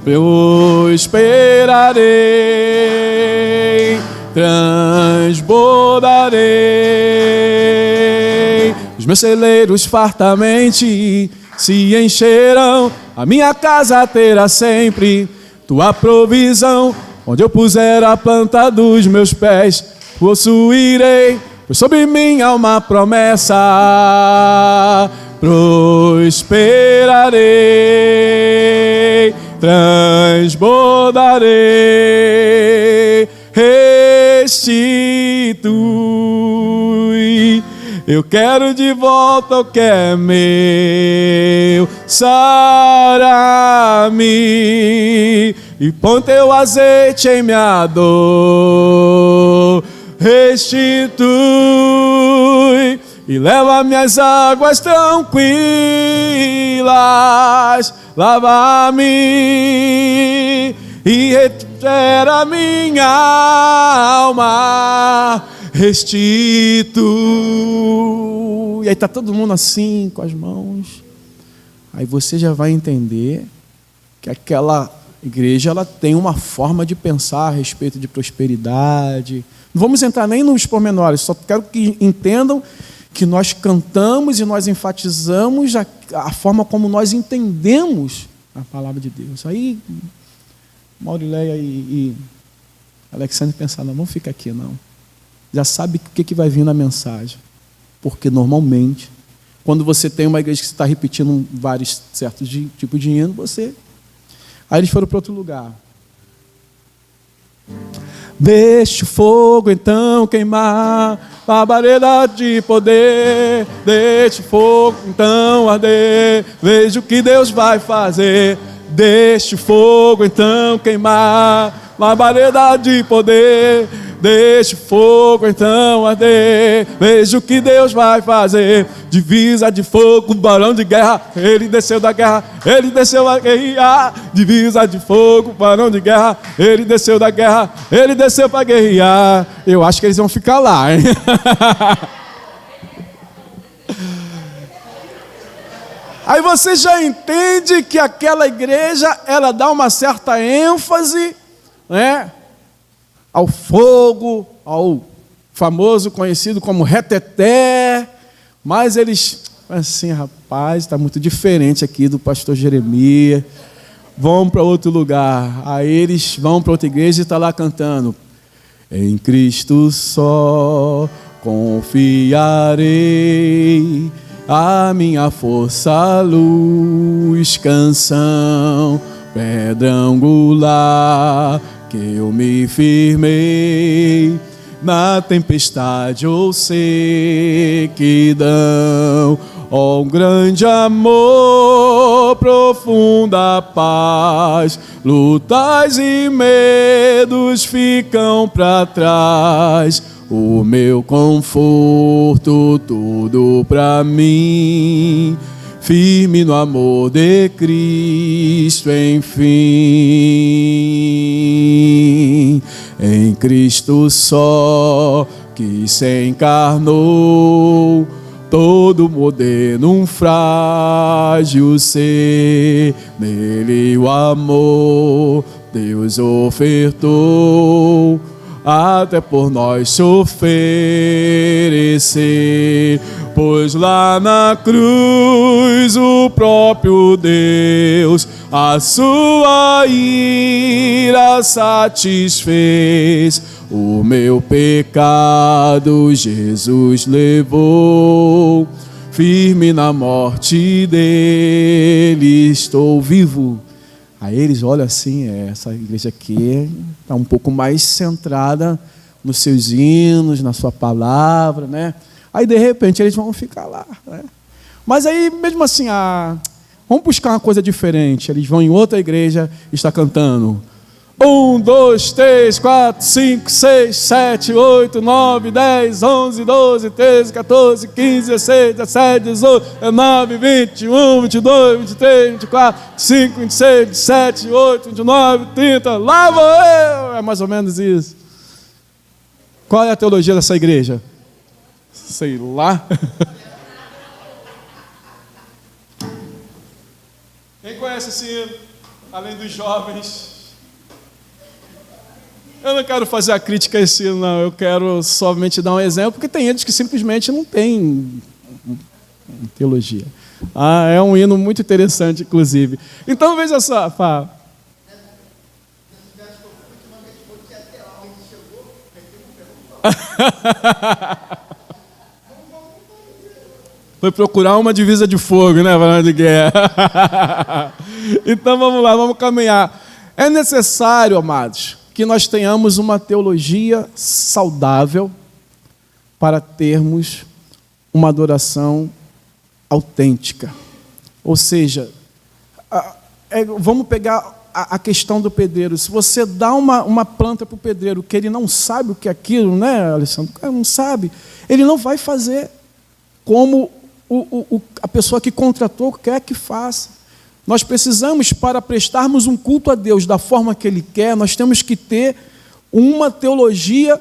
prosperarei, transbordarei, os meus celeiros fartamente se encherão, a minha casa terá sempre tua provisão, onde eu puser a planta dos meus pés, possuirei, pois sobre mim há uma promessa, prosperarei, transbordarei, restitui. Eu quero de volta o que é meu, sara-me e põe teu azeite em minha dor, restitui e leva minhas águas tranquilas, lava-me e refrigera minha alma, restitui. E aí está todo mundo assim, com as mãos. Aí você já vai entender que aquela igreja ela tem uma forma de pensar a respeito de prosperidade. Não vamos entrar nem nos pormenores, só quero que entendam que nós cantamos e nós enfatizamos a forma como nós entendemos a palavra de Deus. Aí Maurileia e Alexandre pensaram, não fica aqui não. Já sabe o que vai vir na mensagem. Porque normalmente, quando você tem uma igreja que está repetindo vários certos tipos de hino, você... Aí eles foram para outro lugar. Deixe o fogo então queimar, labareda de poder. Deixe o fogo então arder, veja o que Deus vai fazer. Deixe o fogo então queimar, labareda de poder. deixa o fogo então arder. Veja o que Deus vai fazer. Divisa de fogo, barão de guerra. Ele desceu da guerra, ele desceu a guerrear. Divisa de fogo, barão de guerra. Ele desceu da guerra, ele desceu para guerrear. Eu acho que eles vão ficar lá, hein? Aí você já entende que aquela igreja, ela dá uma certa ênfase, né, ao fogo, ao famoso conhecido como reteté, mas eles, assim, rapaz, está muito diferente aqui do pastor Jeremias, vamos para outro lugar. Aí eles vão para outra igreja e está lá cantando: em Cristo só confiarei, a minha força, luz, canção, pedra angular, que eu me firmei na tempestade ou sequidão. Ó, um grande amor, profunda paz, lutas e medos ficam para trás. O meu conforto, tudo pra mim, firme no amor de Cristo, enfim. Em Cristo só, que se encarnou, todo moderno, um frágil ser. Nele o amor Deus ofertou, até por nós se oferecer. Pois lá na cruz o próprio Deus a sua ira satisfez. O meu pecado Jesus levou, firme na morte dele estou vivo. Aí eles olham assim, essa igreja aqui está um pouco mais centrada nos seus hinos, na sua palavra, né? Aí de repente eles vão ficar lá, né? Mas aí mesmo assim, vamos buscar uma coisa diferente. Eles vão em outra igreja e está cantando: 1, 2, 3, 4, 5, 6, 7, 8, 9, 10, 11, 12, 13, 14, 15, 16, 17, 18, 19, 21, 22, 23, 24, 25, 26, 27, 28, 29, 30, lá vou eu! É mais ou menos isso. Qual é a teologia dessa igreja? Sei lá. Quem conhece esse hino, além dos jovens? Eu não quero fazer a crítica a esse hino, não. Eu quero somente dar um exemplo, porque tem eles que simplesmente não têm teologia. É um hino muito interessante, inclusive. Então, veja só, Fá. Foi procurar uma divisa de fogo, né, falando de guerra. Então vamos lá, vamos caminhar. É necessário, amados, que nós tenhamos uma teologia saudável para termos uma adoração autêntica. Ou seja, vamos pegar a questão do pedreiro. Se você dá uma planta para o pedreiro que ele não sabe o que é aquilo, né, Alessandro? O cara não sabe, ele não vai fazer como a pessoa que contratou quer que faça. Nós precisamos, para prestarmos um culto a Deus da forma que Ele quer, nós temos que ter uma teologia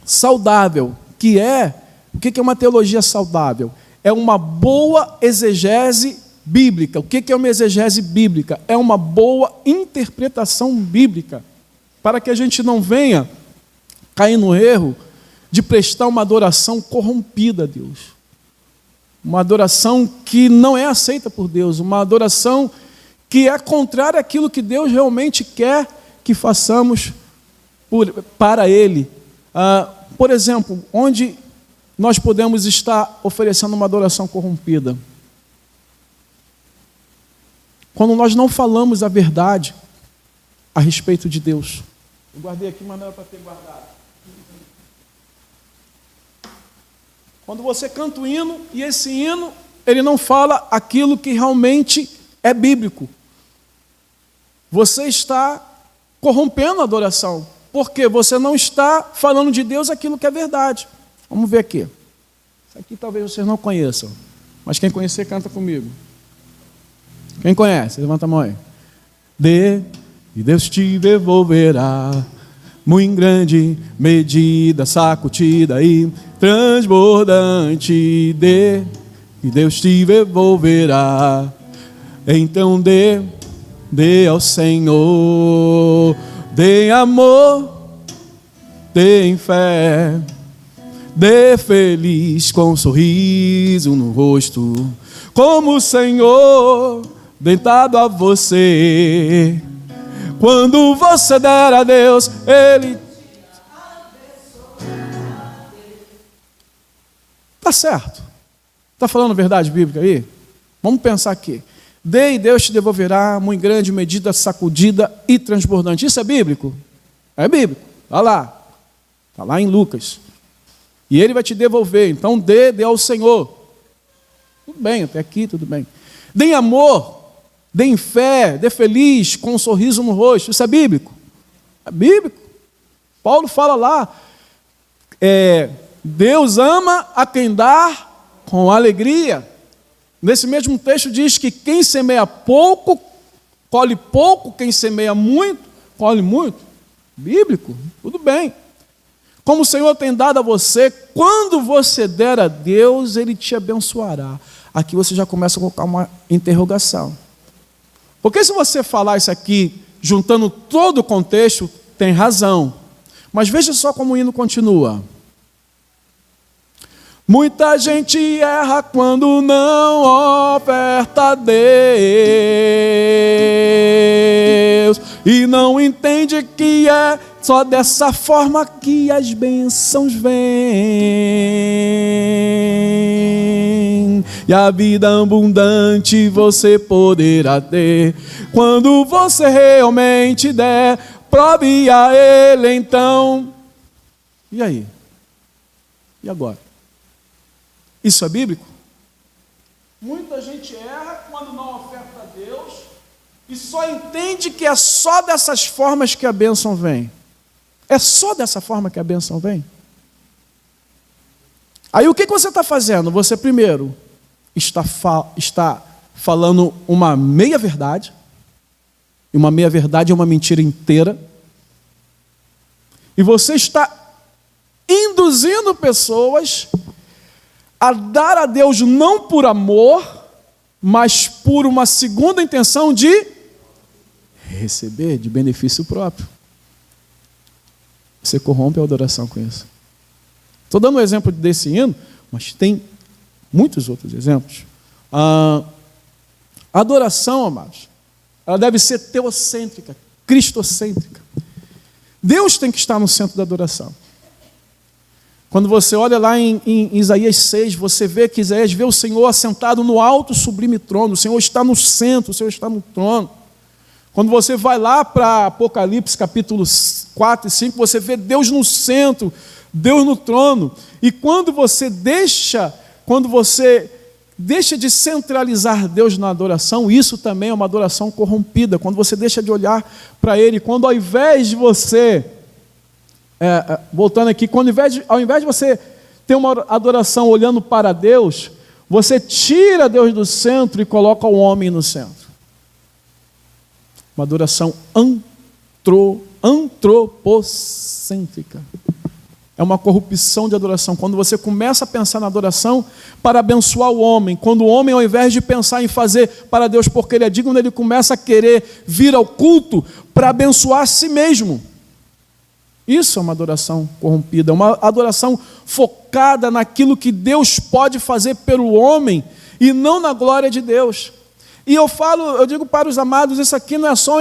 saudável, que é, o que é uma teologia saudável? É uma boa exegese bíblica. O que é uma exegese bíblica? É uma boa interpretação bíblica, para que a gente não venha cair no erro de prestar uma adoração corrompida a Deus. Uma adoração que não é aceita por Deus, uma adoração que é contrária àquilo que Deus realmente quer que façamos para Ele. Por exemplo, onde nós podemos estar oferecendo uma adoração corrompida? Quando nós não falamos a verdade a respeito de Deus. Eu guardei aqui, mas não era para ter guardado. Quando você canta o hino, e esse hino, ele não fala aquilo que realmente é bíblico. Você está corrompendo a adoração. porque você não está falando de Deus aquilo que é verdade. Vamos ver aqui. Isso aqui talvez vocês não conheçam, mas quem conhecer, canta comigo. Quem conhece? Levanta a mão aí. Dê, e Deus te devolverá, muito grande medida, sacudida e transbordante. Dê, e Deus te devolverá. Então dê ao Senhor. Dê amor, dê fé, dê feliz com um sorriso no rosto, como o Senhor deitado a você. Quando você der a Deus, Ele... Tá certo? Tá falando verdade bíblica aí? Vamos pensar aqui. Dê e Deus te devolverá, muito grande medida, sacudida e transbordante. Isso é bíblico? É bíblico. Está lá. Está lá em Lucas. E Ele vai te devolver. Então dê ao Senhor. Tudo bem, até aqui tudo bem. Dê em amor, dê em fé, dê feliz, com um sorriso no rosto. Isso é bíblico? É bíblico. Paulo fala lá, Deus ama a quem dá com alegria. Nesse mesmo texto diz que quem semeia pouco, colhe pouco, quem semeia muito, colhe muito. Bíblico, tudo bem. Como o Senhor tem dado a você, quando você der a Deus, Ele te abençoará. Aqui você já começa a colocar uma interrogação. Porque se você falar isso aqui, juntando todo o contexto, tem razão. Mas veja só como o hino continua. Muita gente erra quando não oferta a Deus e não entende que é só dessa forma que as bênçãos vêm e a vida abundante você poderá ter quando você realmente der, prove a Ele então. E aí? E agora? Isso é bíblico? Muita gente erra quando não oferta a Deus e só entende que é só dessas formas que a bênção vem. É só dessa forma que a bênção vem? Aí o que você está fazendo? Você primeiro está falando uma meia-verdade, e uma meia-verdade é uma mentira inteira, e você está induzindo pessoas a dar a Deus não por amor, mas por uma segunda intenção de receber, de benefício próprio. Você corrompe a adoração com isso. Estou dando um exemplo desse hino, mas tem muitos outros exemplos. A adoração, amados, ela deve ser teocêntrica, cristocêntrica. Deus tem que estar no centro da adoração. Quando você olha lá em Isaías 6, você vê que Isaías vê o Senhor assentado no alto sublime trono. O Senhor está no centro, o Senhor está no trono. Quando você vai lá para Apocalipse capítulos 4 e 5, você vê Deus no centro, Deus no trono. E quando você deixa de centralizar Deus na adoração, isso também é uma adoração corrompida. Quando você deixa de olhar para Ele, quando ao invés de você... voltando aqui, ao invés de você ter uma adoração olhando para Deus, você tira Deus do centro e coloca o homem no centro. Uma adoração antropocêntrica. É uma corrupção de adoração. Quando você começa a pensar na adoração para abençoar o homem, quando o homem, ao invés de pensar em fazer para Deus porque ele é digno, ele começa a querer vir ao culto para abençoar a si mesmo. Isso é uma adoração corrompida, uma adoração focada naquilo que Deus pode fazer pelo homem e não na glória de Deus. E eu digo para os amados, isso aqui não é só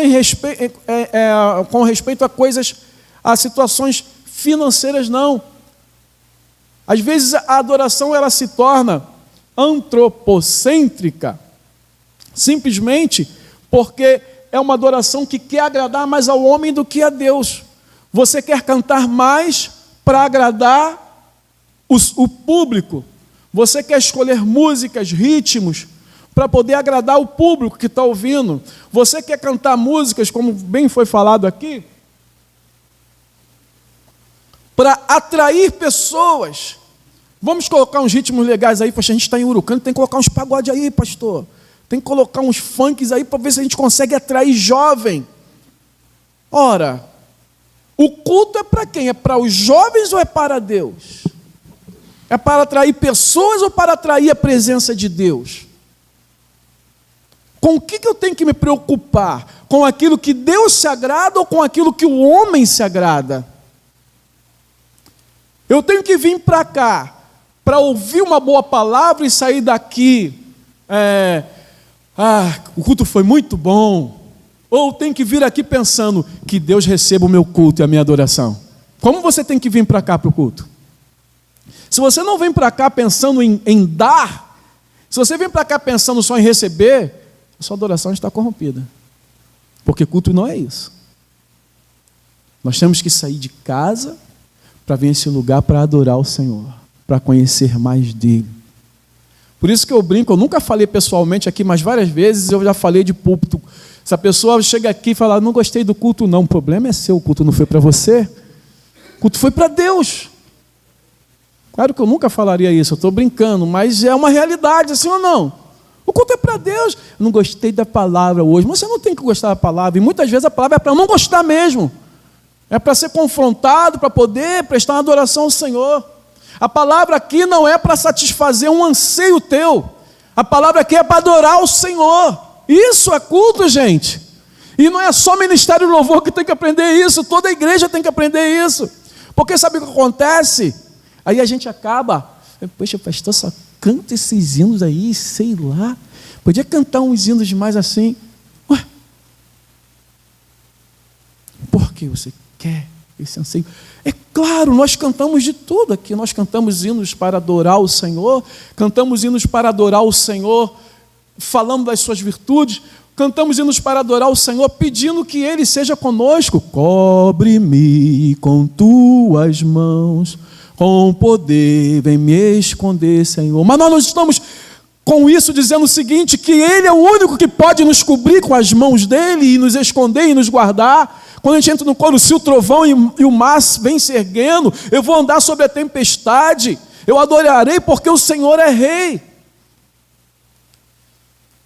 com respeito a a situações financeiras, não. Às vezes a adoração ela se torna antropocêntrica, simplesmente porque é uma adoração que quer agradar mais ao homem do que a Deus. Você quer cantar mais para agradar o público. Você quer escolher músicas, ritmos, para poder agradar o público que está ouvindo. Você quer cantar músicas, como bem foi falado aqui, para atrair pessoas. Vamos colocar uns ritmos legais aí, pastor. A gente está em Urucânia, tem que colocar uns pagodes aí, pastor. Tem que colocar uns funks aí para ver se a gente consegue atrair jovem. Ora, o culto é para quem? É para os jovens ou é para Deus? É para atrair pessoas ou para atrair a presença de Deus? Com o que eu tenho que me preocupar? Com aquilo que Deus se agrada ou com aquilo que o homem se agrada? Eu tenho que vir para cá para ouvir uma boa palavra e sair daqui. O culto foi muito bom. Ou tem que vir aqui pensando que Deus receba o meu culto e a minha adoração. Como você tem que vir para cá para o culto? Se você não vem para cá pensando em dar, se você vem para cá pensando só em receber, a sua adoração está corrompida. Porque culto não é isso. Nós temos que sair de casa para vir a esse lugar para adorar o Senhor, para conhecer mais dele. Por isso que eu brinco, eu nunca falei pessoalmente aqui, mas várias vezes eu já falei de púlpito. Se a pessoa chega aqui e fala, não gostei do culto, não, o problema é seu, o culto não foi para você, o culto foi para Deus. Claro que eu nunca falaria isso, eu estou brincando, mas é uma realidade, assim ou não? O culto é para Deus. Eu não gostei da palavra hoje, mas você não tem que gostar da palavra, e muitas vezes a palavra é para não gostar mesmo. É para ser confrontado, para poder prestar uma adoração ao Senhor. A palavra aqui não é para satisfazer um anseio teu. A palavra aqui é para adorar o Senhor. Isso é culto, gente. E não é só Ministério do Louvor que tem que aprender isso. Toda a igreja tem que aprender isso. Porque sabe o que acontece? Aí a gente acaba, poxa, pastor, só canta esses hinos aí, sei lá. Podia cantar uns hinos mais assim. Ué? Por que você quer esse anseio? É claro, nós cantamos de tudo aqui. Nós cantamos hinos para adorar o Senhor, cantamos hinos para adorar o Senhor, falando das suas virtudes, cantamos hinos para adorar o Senhor, pedindo que Ele seja conosco. Cobre-me com tuas mãos, com poder, vem me esconder, Senhor. Mas nós não estamos com isso dizendo o seguinte, que Ele é o único que pode nos cobrir com as mãos dEle e nos esconder e nos guardar. Quando a gente entra no coro, se o trovão e o mar vem se erguendo, eu vou andar sobre a tempestade, eu adorarei porque o Senhor é Rei.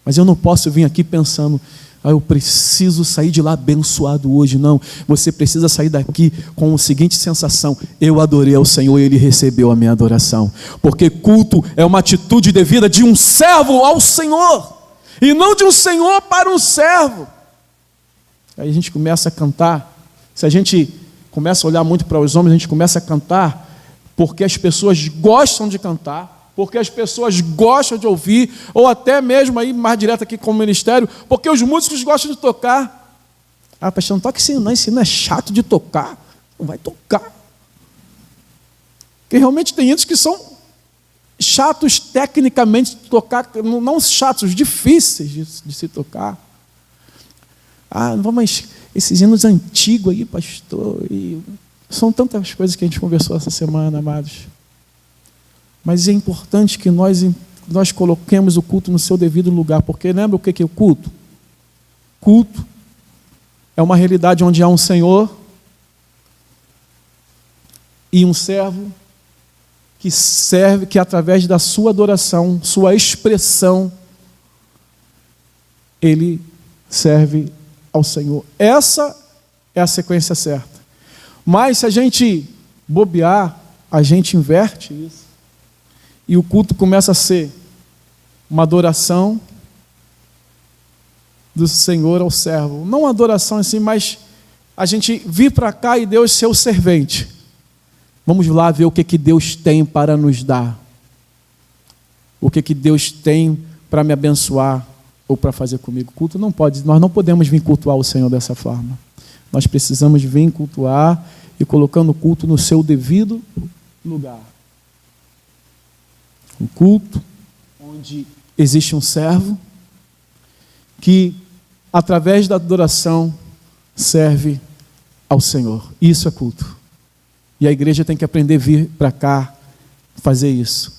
Mas eu não posso vir aqui pensando, eu preciso sair de lá abençoado hoje. Não, você precisa sair daqui com a seguinte sensação: eu adorei ao Senhor e Ele recebeu a minha adoração. Porque culto é uma atitude devida de um servo ao Senhor, e não de um senhor para um servo. Aí a gente começa a cantar. Se a gente começa a olhar muito para os homens, a gente começa a cantar porque as pessoas gostam de cantar, porque as pessoas gostam de ouvir, ou até mesmo aí mais direto aqui com o ministério, porque os músicos gostam de tocar. Pastor, não toca esse não, esse não é chato de tocar. Não vai tocar. Porque realmente tem hinos que são chatos tecnicamente de tocar, não chatos, difíceis de se tocar. Mas esses hinos antigos aí, pastor, são tantas coisas que a gente conversou essa semana, amados. Mas é importante que nós coloquemos o culto no seu devido lugar, porque lembra o que é o culto? Culto é uma realidade onde há um Senhor e um servo que serve, que através da sua adoração, sua expressão, ele serve ao Senhor. Essa é a sequência certa. Mas se a gente bobear, a gente inverte isso. E o culto começa a ser uma adoração do Senhor ao servo. Não uma adoração assim, mas a gente vir para cá e Deus ser o servente. Vamos lá ver o que Deus tem para nos dar. O que Deus tem para me abençoar ou para fazer comigo. Culto não pode, nós não podemos vir cultuar o Senhor dessa forma. Nós precisamos vir cultuar e colocando o culto no seu devido lugar. Um culto onde existe um servo que, através da adoração, serve ao Senhor. Isso é culto. E a igreja tem que aprender a vir para cá fazer isso.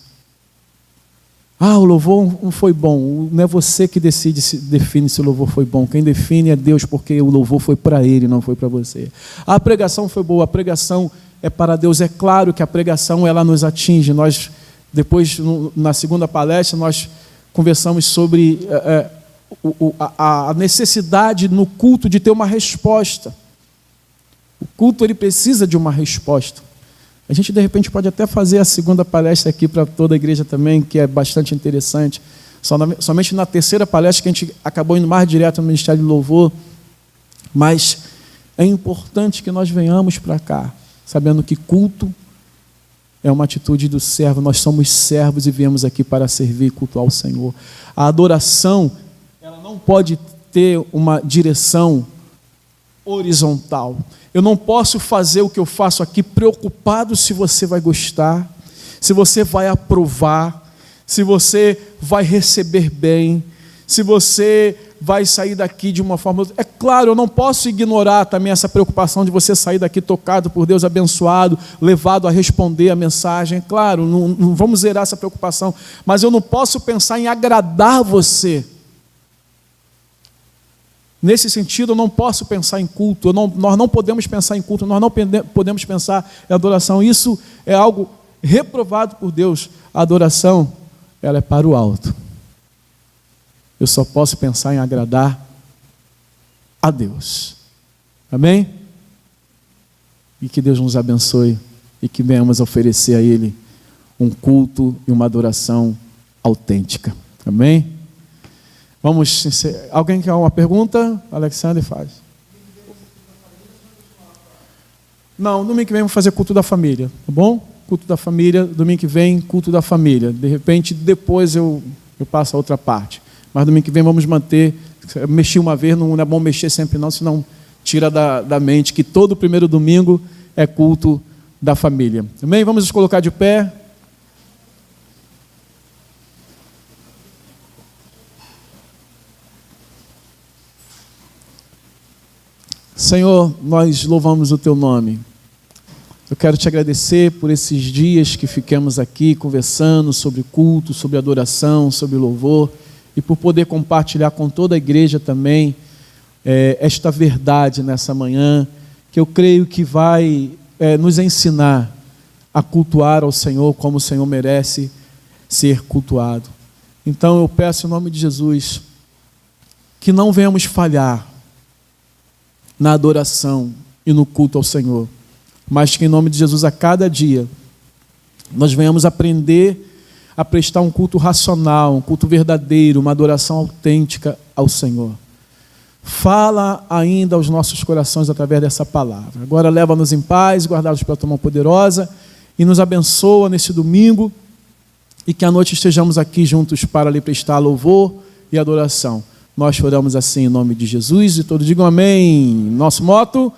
O louvor não foi bom. Não é você que define se o louvor foi bom. Quem define é Deus, porque o louvor foi para Ele, não foi para você. A pregação foi boa. A pregação é para Deus. É claro que a pregação ela nos atinge. Nós, depois, na segunda palestra, nós conversamos sobre a necessidade no culto de ter uma resposta. O culto ele precisa de uma resposta. A gente, de repente, pode até fazer a segunda palestra aqui para toda a igreja também, que é bastante interessante. Somente na terceira palestra que a gente acabou indo mais direto no Ministério de Louvor. Mas é importante que nós venhamos para cá, sabendo que culto é uma atitude do servo. Nós somos servos e viemos aqui para servir e cultuar o Senhor. A adoração, ela não pode ter uma direção horizontal. Eu não posso fazer o que eu faço aqui preocupado se você vai gostar, se você vai aprovar, se você vai receber bem, se você vai sair daqui de uma forma... É claro, eu não posso ignorar também essa preocupação de você sair daqui tocado por Deus, abençoado, levado a responder a mensagem. É claro, não vamos zerar essa preocupação, mas eu não posso pensar em agradar você. Nesse sentido, eu não posso pensar em culto, nós não podemos pensar em culto, nós não podemos pensar em adoração. Isso é algo reprovado por Deus. A adoração, ela é para o alto. Eu só posso pensar em agradar a Deus. Amém? E que Deus nos abençoe e que venhamos oferecer a Ele um culto e uma adoração autêntica. Amém? Vamos, alguém quer uma pergunta? Alexandre faz. Não, domingo que vem vamos fazer culto da família, tá bom? Culto da família, domingo que vem, culto da família. De repente, depois eu passo a outra parte. Mas domingo que vem vamos manter, mexi uma vez, não é bom mexer sempre não, senão tira da mente que todo primeiro domingo é culto da família. Amém? Vamos nos colocar de pé. Senhor, nós louvamos o Teu nome. Eu quero Te agradecer por esses dias que ficamos aqui conversando sobre culto, sobre adoração, sobre louvor, e por poder compartilhar com toda a igreja também esta verdade nessa manhã, que eu creio que vai nos ensinar a cultuar ao Senhor como o Senhor merece ser cultuado. Então eu peço em nome de Jesus que não venhamos falhar na adoração e no culto ao Senhor, mas que em nome de Jesus a cada dia nós venhamos aprender a prestar um culto racional, um culto verdadeiro, uma adoração autêntica ao Senhor. Fala ainda aos nossos corações através dessa palavra. Agora leva-nos em paz, guardados pela Tua mão poderosa, e nos abençoa nesse domingo, e que à noite estejamos aqui juntos para lhe prestar louvor e adoração. Nós oramos assim em nome de Jesus, e todos digam amém. Nosso moto...